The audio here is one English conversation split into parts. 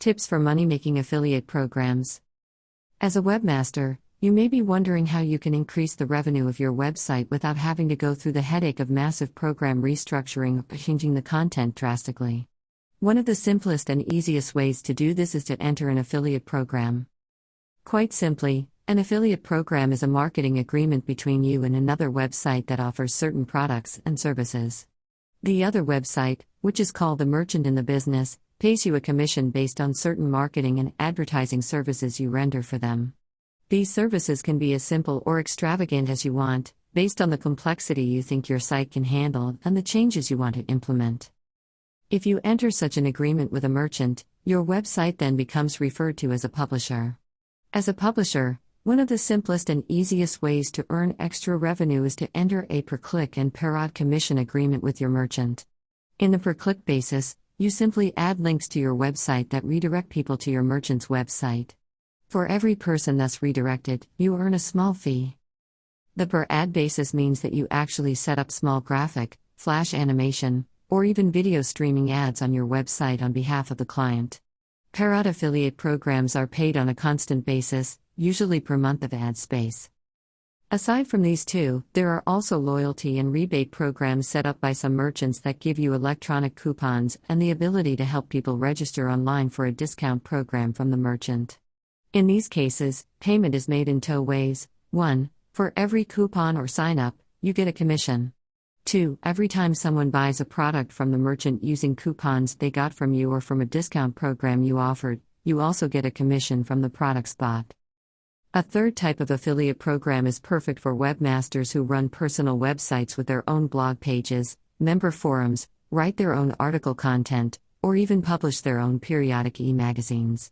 Tips for money-making affiliate programs. As a webmaster, you may be wondering how you can increase the revenue of your website without having to go through the headache of massive program restructuring or changing the content drastically. One of the simplest and easiest ways to do this is to enter an affiliate program. Quite simply, an affiliate program is a marketing agreement between you and another website that offers certain products and services. The other website, which is called the merchant in the business, pays you a commission based on certain marketing and advertising services you render for them. These services can be as simple or extravagant as you want, based on the complexity you think your site can handle and the changes you want to implement. If you enter such an agreement with a merchant, your website then becomes referred to as a publisher. As a publisher, one of the simplest and easiest ways to earn extra revenue is to enter a per-click and per-ad commission agreement with your merchant. In the per-click basis, you simply add links to your website that redirect people to your merchant's website. For every person thus redirected, you earn a small fee. The per-ad basis means that you actually set up small graphic, flash animation, or even video streaming ads on your website on behalf of the client. Per-ad affiliate programs are paid on a constant basis, usually per month of ad space. Aside from these two, there are also loyalty and rebate programs set up by some merchants that give you electronic coupons and the ability to help people register online for a discount program from the merchant. In these cases, payment is made in two ways. 1. For every coupon or sign-up, you get a commission. 2. Every time someone buys a product from the merchant using coupons they got from you or from a discount program you offered, you also get a commission from the product spot. A third type of affiliate program is perfect for webmasters who run personal websites with their own blog pages, member forums, write their own article content, or even publish their own periodic e-magazines.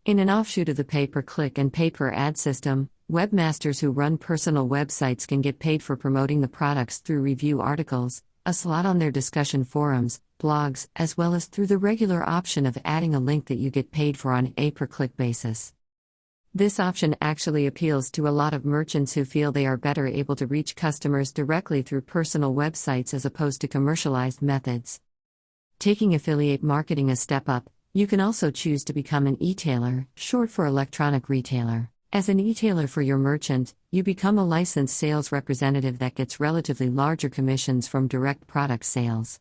In an offshoot of the pay-per-click and pay-per-ad system, webmasters who run personal websites can get paid for promoting the products through review articles, a slot on their discussion forums, blogs, as well as through the regular option of adding a link that you get paid for on a per-click basis. This option actually appeals to a lot of merchants who feel they are better able to reach customers directly through personal websites as opposed to commercialized methods. Taking affiliate marketing a step up, you can also choose to become an e-tailer, short for electronic retailer. As an e-tailer for your merchant, you become a licensed sales representative that gets relatively larger commissions from direct product sales.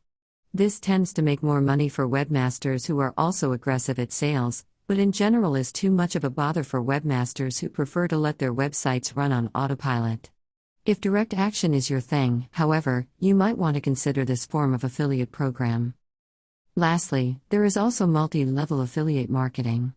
This tends to make more money for webmasters who are also aggressive at sales, but in general is too much of a bother for webmasters who prefer to let their websites run on autopilot. If direct action is your thing, however, you might want to consider this form of affiliate program. Lastly, there is also multi-level affiliate marketing.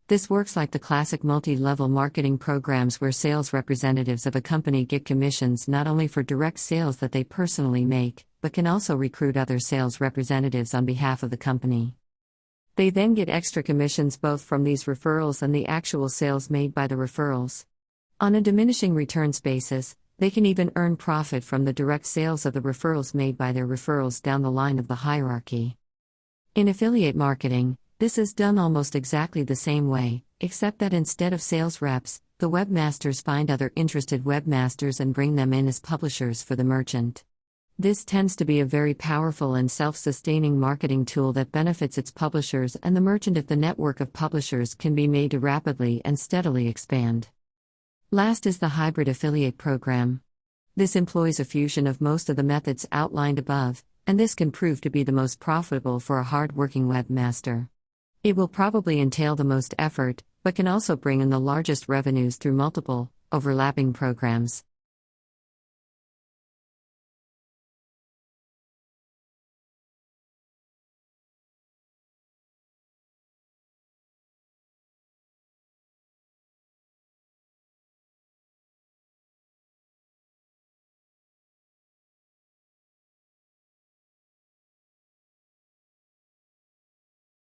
This works like the classic multi-level marketing programs where sales representatives of a company get commissions not only for direct sales that they personally make, but can also recruit other sales representatives on behalf of the company. They then get extra commissions both from these referrals and the actual sales made by the referrals. On a diminishing returns basis, they can even earn profit from the direct sales of the referrals made by their referrals down the line of the hierarchy. In affiliate marketing, this is done almost exactly the same way, except that instead of sales reps, the webmasters find other interested webmasters and bring them in as publishers for the merchant. This tends to be a very powerful and self-sustaining marketing tool that benefits its publishers and the merchant if the network of publishers can be made to rapidly and steadily expand. Last is the hybrid affiliate program. This employs a fusion of most of the methods outlined above, and this can prove to be the most profitable for a hard-working webmaster. It will probably entail the most effort, but can also bring in the largest revenues through multiple, overlapping programs.